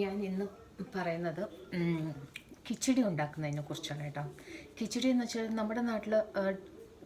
ഞാൻ ഇന്ന് പറയുന്നത് കിച്ചടി ഉണ്ടാക്കുന്നതിനെ കുറിച്ചാണ് കേട്ടോ. കിച്ചടി എന്ന് വെച്ചാൽ നമ്മുടെ നാട്ടിൽ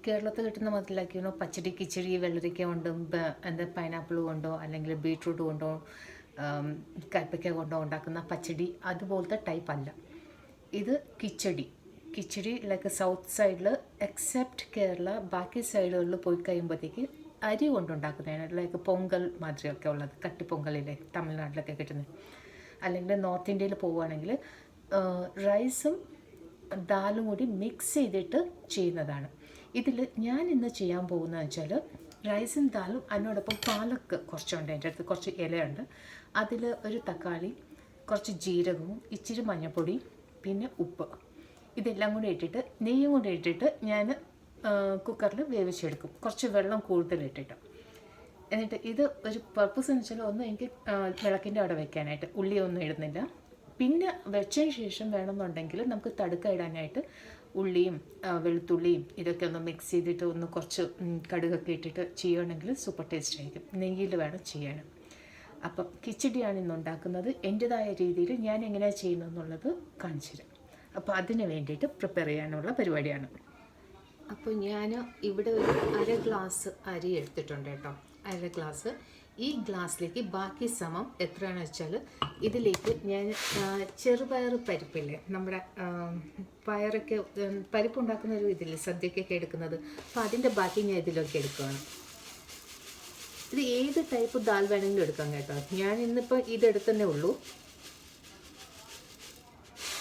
കേരളത്തിൽ കിട്ടുന്ന മുതലാക്കിയോ പച്ചടി കിച്ചടി വെള്ളരിക്ക കൊണ്ടും പൈനാപ്പിൾ കൊണ്ടോ അല്ലെങ്കിൽ ബീട്രൂട്ട് കൊണ്ടോ കയ്പ്പയ്ക്ക കൊണ്ടോ ഉണ്ടാക്കുന്ന പച്ചടി അതുപോലത്തെ ടൈപ്പ് അല്ല ഇത്. കിച്ചടി ലൈക്ക് സൗത്ത് സൈഡിൽ എക്സെപ്റ്റ് കേരള, ബാക്കി സൈഡുകളിൽ പോയി കഴിയുമ്പോഴത്തേക്ക് അരി കൊണ്ടുണ്ടാക്കുന്നതാണ്. ലൈക്ക് പൊങ്കൽ മാതിരിയൊക്കെ ഉള്ളത്, കട്ടിപ്പൊങ്കലില്ലേ തമിഴ്നാട്ടിലൊക്കെ കിട്ടുന്നത്. അല്ലെങ്കിൽ നോർത്ത് ഇന്ത്യയിൽ പോവുകയാണെങ്കിൽ റൈസും ദാലും കൂടി മിക്സ് ചെയ്തിട്ട് ചെയ്യുന്നതാണ്. ഇതിൽ ഞാൻ ഇന്ന് ചെയ്യാൻ പോകുന്നതെന്ന് വെച്ചാൽ റൈസും ദാലും, അതിനോടൊപ്പം പാലക്ക് കുറച്ചുണ്ട്, എൻ്റെ അടുത്ത് കുറച്ച് ഇലയുണ്ട്. അതിൽ ഒരു തക്കാളി, കുറച്ച് ജീരകവും ഇച്ചിരി മഞ്ഞൾപ്പൊടി, പിന്നെ ഉപ്പ്, ഇതെല്ലാം കൂടി ഇട്ടിട്ട് നെയ്യും കൂടി ഇട്ടിട്ട് ഞാൻ കുക്കറിൽ വേവിച്ചെടുക്കും, കുറച്ച് വെള്ളം കൂടുതലിട്ടിട്ട്. എന്നിട്ട് ഇത് ഒരു പർപ്പസ് എന്ന് വെച്ചാൽ ഒന്ന് എനിക്ക് വിളക്കിൻ്റെ അവിടെ വെക്കാനായിട്ട്, ഉള്ളിയൊന്നും ഇടുന്നില്ല. പിന്നെ വെച്ചതിന് ശേഷം വേണമെന്നുണ്ടെങ്കിൽ നമുക്ക് തടുക്ക ഇടാനായിട്ട് ഉള്ളിയും വെളുത്തുള്ളിയും ഇതൊക്കെ ഒന്ന് മിക്സ് ചെയ്തിട്ട് ഒന്ന് കുറച്ച് കടുകൊക്കെ ഇട്ടിട്ട് ചെയ്യുകയാണെങ്കിൽ സൂപ്പർ ടേസ്റ്റ് ആയിരിക്കും. നെയ്യിൽ വേണം ചെയ്യാൻ. അപ്പം കിച്ചടിയാണ് ഇന്ന് ഉണ്ടാക്കുന്നത്. എൻ്റെതായ രീതിയിൽ ഞാൻ എങ്ങനെയാണ് ചെയ്യുന്നതെന്നുള്ളത് കാണിച്ചു തരാം. അപ്പോൾ അതിന് വേണ്ടിയിട്ട് പ്രിപ്പയർ ചെയ്യാനുള്ള പരിപാടിയാണ്. അപ്പോൾ ഞാൻ ഇവിടെ ഒരു 1/2 ഗ്ലാസ് അരി എടുത്തിട്ടുണ്ട് കേട്ടോ. 1/2 ഗ്ലാസ്. ഈ ഗ്ലാസ്സിലേക്ക് ബാക്കി സമം എത്രയാണെന്ന് വെച്ചാൽ ഇതിലേക്ക് ഞാൻ ചെറുപയർ പരിപ്പില്ലേ, നമ്മുടെ പയറൊക്കെ പരിപ്പുണ്ടാക്കുന്ന ഒരു ഇതില്ലേ സദ്യക്കൊക്കെ എടുക്കുന്നത്, അപ്പോൾ അതിൻ്റെ ബാക്കി ഞാൻ ഇതിലൊക്കെ എടുക്കുകയാണ്. ഇത് ഏത് ടൈപ്പ് ദാൽ വേണമെങ്കിലും എടുക്കാം കേട്ടോ. ഞാൻ ഇന്നിപ്പോൾ ഇതെടുത്തതേ ഉള്ളൂ.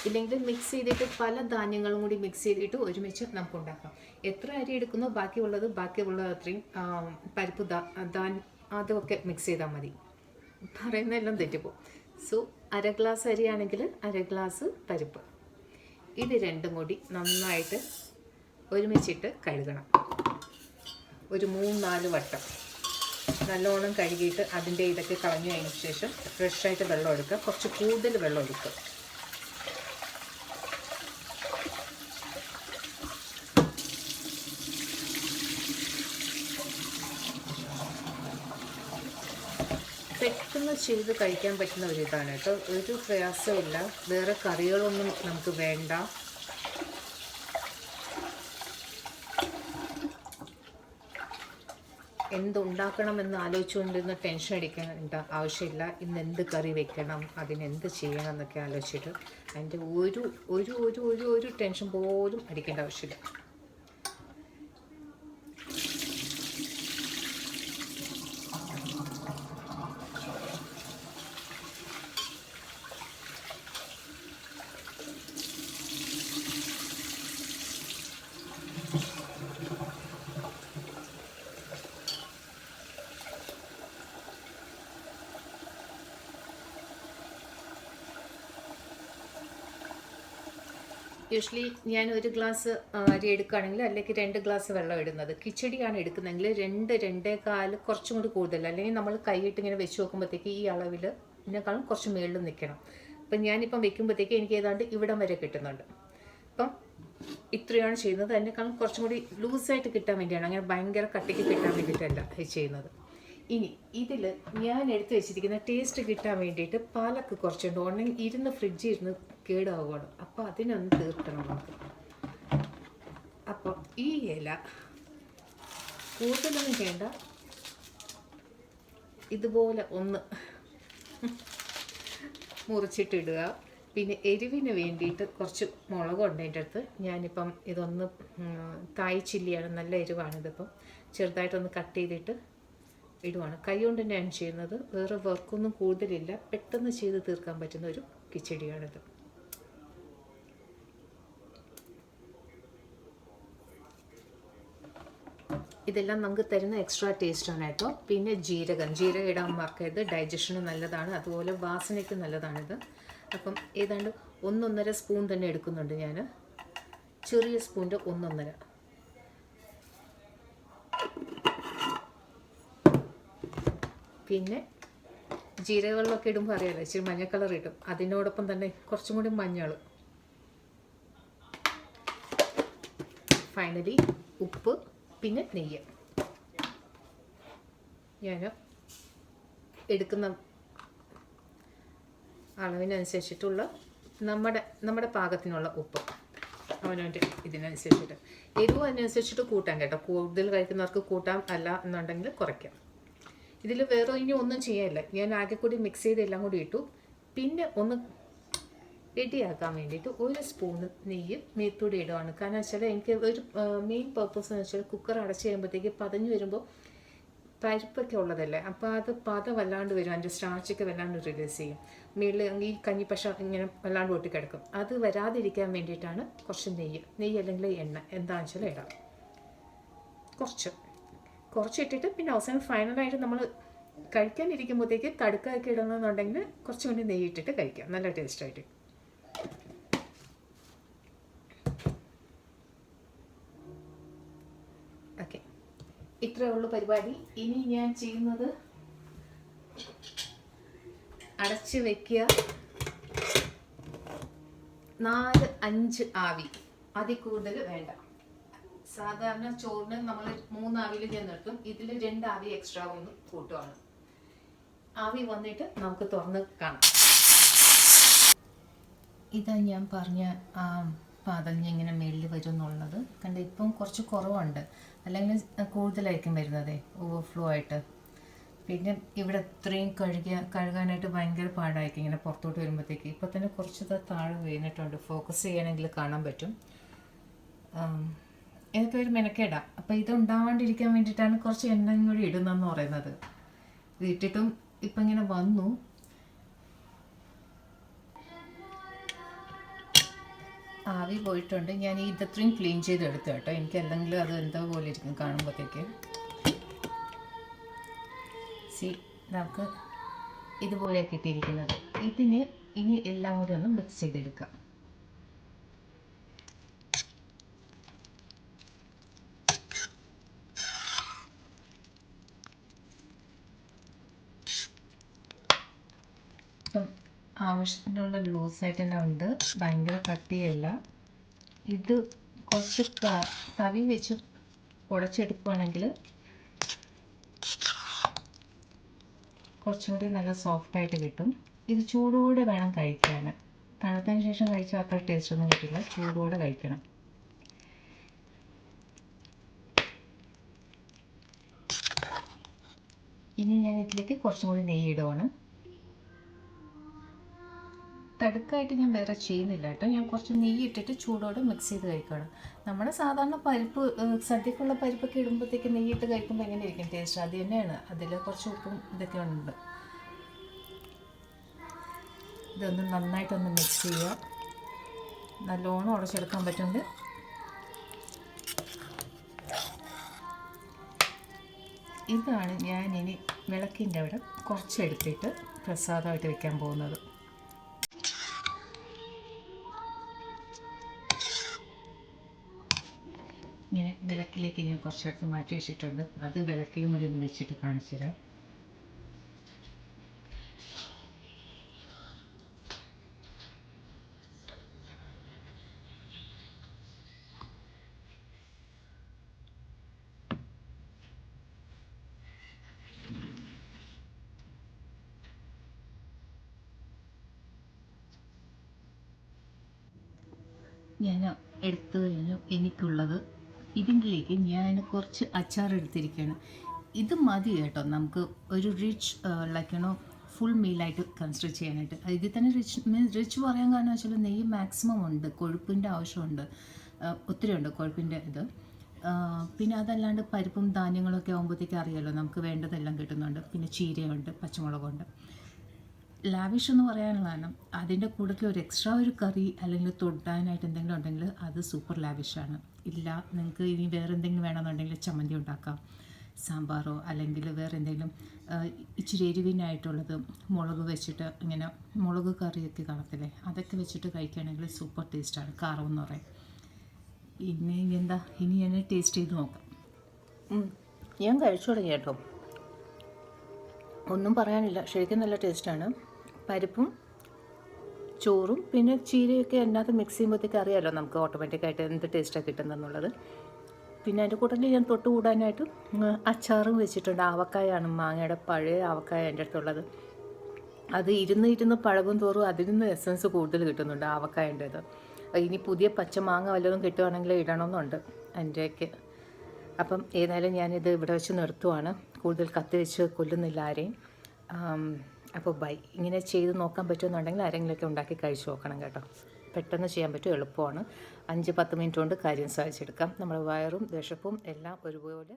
ഇല്ലെങ്കിൽ മിക്സ് ചെയ്തിട്ട് പല ധാന്യങ്ങളും കൂടി മിക്സ് ചെയ്തിട്ട് ഒരുമിച്ച് നമുക്ക് ഉണ്ടാക്കാം. എത്ര അരി എടുക്കുന്നോ ബാക്കിയുള്ള അത്രയും പരിപ്പ് അതൊക്കെ മിക്സ് ചെയ്താൽ മതി. പറയുന്നതെല്ലാം തെറ്റിപ്പോവും. സോ 1/2 ഗ്ലാസ് അരിയാണെങ്കിൽ 1/2 ഗ്ലാസ് പരിപ്പ്, ഇത് രണ്ടും കൂടി നന്നായിട്ട് ഒരുമിച്ചിട്ട് കഴുകണം. ഒരു 3-4 വട്ടം നല്ലോണം കഴുകിയിട്ട് അതിൻ്റെ ഇതൊക്കെ കളഞ്ഞു കഴിഞ്ഞ ശേഷം ഫ്രഷായിട്ട് വെള്ളം എടുക്കുക. കുറച്ച് കൂടുതൽ വെള്ളം എടുക്കുക. പെട്ടെന്ന് ചെയ്ത് കഴിക്കാൻ പറ്റുന്ന ഒരു ഇതാണ് കേട്ടോ. ഒരു പ്രയാസമില്ല. വേറെ കറികളൊന്നും നമുക്ക് വേണ്ട. എന്തുണ്ടാക്കണമെന്ന് ആലോചിച്ചുകൊണ്ടിരുന്ന ടെൻഷൻ അടിക്കേണ്ട ആവശ്യമില്ല. ഇന്ന് എന്ത് കറി വെക്കണം, അതിനെന്ത് ചെയ്യണം എന്നൊക്കെ ആലോചിച്ചിട്ട് അതിൻ്റെ ഒരു ഒരു ഒരു ഒരു ഒരു ടെൻഷൻ പോലും അടിക്കേണ്ട ആവശ്യമില്ല. യൂഷ്വലി ഞാൻ 1 ഗ്ലാസ് അരി എടുക്കുകയാണെങ്കിൽ അല്ലെങ്കിൽ 2 ഗ്ലാസ് വെള്ളം ഇടുന്നത്. കിച്ചടിയാണ് എടുക്കുന്നതെങ്കിൽ 2-2.25 കുറച്ചും കൂടി കൂടുതൽ. അല്ലെങ്കിൽ നമ്മൾ കൈയിട്ട് ഇങ്ങനെ വെച്ച് നോക്കുമ്പോഴത്തേക്ക് ഈ അളവിൽ ഇതിനേക്കാളും കുറച്ച് മുകളിൽ നിൽക്കണം. അപ്പം ഞാനിപ്പം വെക്കുമ്പോഴത്തേക്ക് എനിക്ക് ഏതാണ്ട് ഇവിടം വരെ കിട്ടുന്നുണ്ട്. അപ്പം ഇത്രയാണ് ചെയ്യുന്നത്. അതിനേക്കാളും കുറച്ചും കൂടി ലൂസായിട്ട് കിട്ടാൻ വേണ്ടിയാണ്, അങ്ങനെ ഭയങ്കര കട്ടിക്ക് കിട്ടാൻ വേണ്ടിയിട്ടല്ല ചെയ്യുന്നത്. ഇനി ഇതിൽ ഞാൻ എടുത്ത് വെച്ചിരിക്കുന്ന ടേസ്റ്റ് കിട്ടാൻ വേണ്ടിയിട്ട് പാലക്ക് കുറച്ചുണ്ട്. ഉണ്ടെങ്കിൽ ഇരുന്ന് ഫ്രിഡ്ജിൽ ഇരുന്ന് കേടാവുകയാണ്. അപ്പോൾ അതിനൊന്ന് തീർക്കണം നമുക്ക്. അപ്പോൾ ഈ ഇല കൂടുതലൊന്നും ചെയ്യേണ്ട, ഇതുപോലെ ഒന്ന് മുറിച്ചിട്ടിടുക. പിന്നെ എരിവിന് വേണ്ടിയിട്ട് കുറച്ച് മുളകുണ്ട് എൻ്റെ അടുത്ത്. ഞാനിപ്പം ഇതൊന്ന് തായ് ചില്ലിയാണ്, നല്ല എരിവാണിതിപ്പം. ചെറുതായിട്ടൊന്ന് കട്ട് ചെയ്തിട്ട് ഇടുവാണ്. കൈ കൊണ്ട് തന്നെയാണ് ചെയ്യുന്നത്. വേറെ വർക്കൊന്നും കൂടുതലില്ല. പെട്ടെന്ന് ചെയ്ത് തീർക്കാൻ പറ്റുന്ന ഒരു കിച്ചടിയാണിത്. ഇതെല്ലാം നമുക്ക് തരുന്ന എക്സ്ട്രാ ടേസ്റ്റാണ് കേട്ടോ. പിന്നെ ജീരകം ഇടാൻ മറക്കരുത്. ഡൈജഷന് നല്ലതാണ്, അതുപോലെ വാസനയ്ക്ക് നല്ലതാണിത്. അപ്പം ഏതാണ്ട് 1-1.5 സ്പൂൺ തന്നെ എടുക്കുന്നുണ്ട് ഞാൻ. ചെറിയ സ്പൂണിൻ്റെ 1-1.5. പിന്നെ ജീരകവെള്ളമൊക്കെ ഇടുമ്പോൾ അറിയാമല്ലോ, ഇച്ചിരി മഞ്ഞ കളർ ഇടും. അതിനോടൊപ്പം തന്നെ കുറച്ചും കൂടി മഞ്ഞൾ. ഫൈനലി ഉപ്പ്, പിന്നെ നെയ്യ്. ഞാൻ എടുക്കുന്ന അളവിനനുസരിച്ചിട്ടുള്ള നമ്മുടെ പാകത്തിനുള്ള ഉപ്പ് അവനവൻ്റെ ഇതിനനുസരിച്ചിട്ട്. എരിവ് അതിനനുസരിച്ചിട്ട് കൂട്ടാം കേട്ടോ. കൂടുതൽ കഴിക്കുന്നവർക്ക് കൂട്ടാം, അല്ല എന്നുണ്ടെങ്കിൽ കുറയ്ക്കാം. ഇതിൽ വേറെ ഇനി ഒന്നും ചെയ്യാനില്ല. ഞാൻ ആകെ കൂടി മിക്സ് ചെയ്ത് എല്ലാം കൂടി ഇട്ടു. പിന്നെ ഒന്ന് റെഡിയാക്കാൻ വേണ്ടിയിട്ട് 1 സ്പൂണ് നെയ്യ് മേത്തൂടെ ഇടുകയാണ്. കാരണം വെച്ചാൽ എനിക്ക് ഒരു മെയിൻ പർപ്പസ് എന്ന് വെച്ചാൽ കുക്കർ അടച്ച് കഴിയുമ്പോഴത്തേക്ക് പതഞ്ഞ് വരുമ്പോൾ പരിപ്പൊക്കെ ഉള്ളതല്ലേ, അപ്പോൾ അത് പത വല്ലാണ്ട് വരും, അതിൻ്റെ സ്റ്റാർച്ചൊക്കെ വല്ലാണ്ട് റിലീസ് ചെയ്യും. മുകളിൽ ഈ കഞ്ഞിപ്പശ ഇങ്ങനെ വല്ലാണ്ട് ഒട്ടിക്കിടക്കും. അത് വരാതിരിക്കാൻ വേണ്ടിയിട്ടാണ് കുറച്ച് നെയ്യ് അല്ലെങ്കിൽ എണ്ണ എന്താണെന്ന് വെച്ചാൽ ഇടാം. കുറച്ചിട്ടിട്ട് പിന്നെ അവസാനം ഫൈനലായിട്ട് നമ്മൾ കഴിക്കാനിരിക്കുമ്പോഴത്തേക്ക് കടുക്കൊക്കെ ഇടണമെന്നുണ്ടെങ്കിൽ കുറച്ചും കൂടി നെയ്യ് ഇട്ടിട്ട് കഴിക്കാം, നല്ല ടേസ്റ്റായിട്ട്. ഓക്കെ, ഇത്രയേ ഉള്ളൂ പരിപാടി. ഇനി ഞാൻ ചെയ്യുന്നത് അടച്ച് വയ്ക്കുക, 4-5 ആവി, അതിൽ കൂടുതൽ വേണ്ട. സാധാരണ ചോറിന് നമ്മൾ 3 ആവിയിൽ ഞാൻ നിർത്തും, ഇതിൽ 2 ആവി എക്സ്ട്രാ ഒന്ന് കൂട്ടുവാണ്. ആവി വന്നിട്ട് നമുക്ക് തുറന്ന് കാണാം. ഇതാ ഞാൻ പറഞ്ഞ പതഞ്ഞ് ഇങ്ങനെ മേളിൽ വരും എന്നുള്ളത് കണ്ട്. ഇപ്പം കുറച്ച് കുറവുണ്ട്, അല്ലെങ്കിൽ കൂടുതലായിരിക്കും വരുന്നത് ഓവർഫ്ലോ ആയിട്ട്. പിന്നെ ഇവിടെ ഇത്രയും കഴുകാനായിട്ട് ഭയങ്കര പാടായിരിക്കും ഇങ്ങനെ പുറത്തോട്ട് വരുമ്പോഴത്തേക്ക്. ഇപ്പം തന്നെ കുറച്ച് താഴെ വീണിട്ടുണ്ട്, ഫോക്കസ് ചെയ്യണമെങ്കിൽ കാണാൻ പറ്റും. ഇതൊക്കെ ഒരു മെനക്കേടാം. അപ്പോൾ ഇത് ഉണ്ടാവാണ്ടിരിക്കാൻ വേണ്ടിയിട്ടാണ് കുറച്ച് എണ്ണയും കൂടി ഇടുന്നതെന്ന് പറയുന്നത്. ഇത് ഇട്ടിട്ടും ഇപ്പം ഇങ്ങനെ വന്നു. ആവി പോയിട്ടുണ്ട്. ഞാൻ ഇത്രയും ക്ലീൻ ചെയ്തെടുത്തു കേട്ടോ. എനിക്ക് എന്തെങ്കിലും അത് എന്തോ പോലെ ഇരിക്കും കാണുമ്പോഴത്തേക്ക്. നമുക്ക് ഇതുപോലെ കിട്ടിയിരിക്കുന്നത്. ഇതിന് ഇനി എല്ലാം കൂടി ഒന്ന് മിക്സ് ചെയ്തെടുക്കാം. ഇപ്പം ആവശ്യത്തിനുള്ള ലൂസായിട്ട് തന്നെ ഉണ്ട്, ഭയങ്കര കട്ടിയല്ല. ഇത് കുറച്ച് തവി വെച്ച് ഉടച്ചെടുക്കുകയാണെങ്കിൽ കുറച്ചും കൂടി നല്ല സോഫ്റ്റായിട്ട് കിട്ടും. ഇത് ചൂടോടെ വേണം കഴിക്കാൻ. തണുത്തതിന് ശേഷം കഴിച്ചാൽ അത്ര ടേസ്റ്റ് ഒന്നും കിട്ടില്ല, ചൂടോടെ കഴിക്കണം. ഇനി ഞാൻ ഇതിലേക്ക് കുറച്ചും കൂടി നെയ്യ് ഇടുവാണ്. തടുക്കായിട്ട് ഞാൻ വേറെ ചെയ്യുന്നില്ല കേട്ടോ. ഞാൻ കുറച്ച് നെയ്യ് ഇട്ടിട്ട് ചൂടോടെ മിക്സ് ചെയ്ത് കഴിക്കണം. നമ്മുടെ സാധാരണ പരിപ്പ്, സദ്യക്കുള്ള പരിപ്പൊക്കെ ഇടുമ്പോഴത്തേക്ക് നെയ്യിട്ട് കഴിക്കുമ്പോൾ എങ്ങനെ ഇരിക്കും ടേസ്റ്റ്? അത് തന്നെയാണ്. അതിൽ കുറച്ച് ഉപ്പും ഇതൊക്കെ ഉണ്ട്. ഇതൊന്ന് നന്നായിട്ടൊന്ന് മിക്സ് ചെയ്യുക. നല്ലോണം ഉടച്ചെടുക്കാൻ പറ്റുമെങ്കിൽ ഇതാണ് ഞാൻ ഇനി വിളക്കിൻ്റെ അവിടെ കുറച്ചെടുത്തിട്ട് പ്രസാദമായിട്ട് വെക്കാൻ പോകുന്നത്. ഇങ്ങനെ വിളക്കിലേക്ക് ഞാൻ കുറച്ചെടുത്ത് മാറ്റി വെച്ചിട്ടുണ്ട്. അത് വിളക്കിലും കൂടി ഒന്ന് വെച്ചിട്ട് കാണിച്ചു തരാം. ഞാൻ എടുത്തു കഴിഞ്ഞു. എനിക്കുള്ളത് ഇതിലേക്ക് ഞാൻ കുറച്ച് അച്ചാർ എടുത്തിരിക്കുകയാണ്. ഇത് മതി കേട്ടോ നമുക്ക് ഒരു റിച്ച് ലൈക്കണോ ഫുൾ മീലായിട്ട് കൺസിഡർ ചെയ്യാനായിട്ട്. ഇതിൽ തന്നെ റിച്ച് പറയാൻ കാരണം വെച്ചാൽ നെയ്യ് മാക്സിമം ഉണ്ട്, കൊഴുപ്പിൻ്റെ ആവശ്യമുണ്ട്, ഒത്തിരി ഉണ്ട് കൊഴുപ്പിൻ്റെ ഇത്. പിന്നെ അതല്ലാണ്ട് പരിപ്പും ധാന്യങ്ങളൊക്കെ ആകുമ്പോഴത്തേക്ക് അറിയാമല്ലോ, നമുക്ക് വേണ്ടതെല്ലാം കിട്ടുന്നുണ്ട്. പിന്നെ ചീരയുണ്ട്, പച്ചമുളകുണ്ട്. ലാവിഷ് എന്ന് പറയാനുള്ള കാരണം അതിൻ്റെ കൂടെ ഒരു എക്സ്ട്രാ ഒരു കറി അല്ലെങ്കിൽ തൊടാനായിട്ട് എന്തെങ്കിലും ഉണ്ടെങ്കിൽ അത് സൂപ്പർ ലാവിഷാണ്. ഇല്ല നിങ്ങൾക്ക് ഇനി വേറെ എന്തെങ്കിലും വേണമെന്നുണ്ടെങ്കിൽ ചമ്മന്തി ഉണ്ടാക്കാം, സാമ്പാറോ അല്ലെങ്കിൽ വേറെ എന്തെങ്കിലും ഇച്ചിരി എരിവിനായിട്ടുള്ളത് മുളക് വെച്ചിട്ട് ഇങ്ങനെ മുളക് കറിയൊക്കെ കാണത്തില്ലേ, അതൊക്കെ വെച്ചിട്ട് കഴിക്കുകയാണെങ്കിൽ സൂപ്പർ ടേസ്റ്റാണ്. കാരം എന്ന് പറയും. ഇനി എന്താ, ഇനി ഞാൻ ടേസ്റ്റ് ചെയ്ത് നോക്കാം. ഞാൻ കഴിച്ചു തുടങ്ങി കേട്ടോ, ഒന്നും പറയാനില്ല. ശരിക്കും നല്ല ടേസ്റ്റാണ്. പരിപ്പും ചോറും പിന്നെ ചീരയൊക്കെ അതിനകത്ത് മിക്സ് ചെയ്യുമ്പോഴത്തേക്ക് അറിയാമല്ലോ നമുക്ക് ഓട്ടോമാറ്റിക്കായിട്ട് എന്ത് ടേസ്റ്റാണ് കിട്ടുന്നതെന്നുള്ളത്. പിന്നെ അതിൻ്റെ കൂട്ടത്തിൽ ഞാൻ തൊട്ട് കൂടാനായിട്ട് അച്ചാറും വെച്ചിട്ടുണ്ട്. ആവക്കായാണ്, മാങ്ങയുടെ പഴയ ആവക്കായ എൻ്റെ അടുത്തുള്ളത്. അത് ഇരുന്ന് പഴകും തോറും അതിൽ നിന്ന് എസൻസ് കൂടുതൽ കിട്ടുന്നുണ്ട് ആവക്കായൻ്റേത്. ഇനി പുതിയ പച്ചമാങ്ങ വല്ലതും കിട്ടുവാണെങ്കിൽ ഇടണമെന്നുണ്ട് എൻ്റെയൊക്കെ. അപ്പം ഏതായാലും ഞാനിത് ഇവിടെ വെച്ച് നിർത്തുവാണ്. കൂടുതൽ കത്തി വെച്ച് കൊല്ലുന്നില്ല ആരെയും. അപ്പോൾ ബൈ. ഇങ്ങനെ ചെയ്ത് നോക്കാൻ പറ്റുമെന്നുണ്ടെങ്കിൽ ആരെങ്കിലുമൊക്കെ ഉണ്ടാക്കി കഴിച്ച് നോക്കണം കേട്ടോ. പെട്ടെന്ന് ചെയ്യാൻ പറ്റും, എളുപ്പമാണ്. 5-10 മിനിറ്റ് കൊണ്ട് കാര്യം സാധിച്ചെടുക്കാം. നമ്മുടെ വയറും വിശപ്പും എല്ലാം ഒരുപോലെ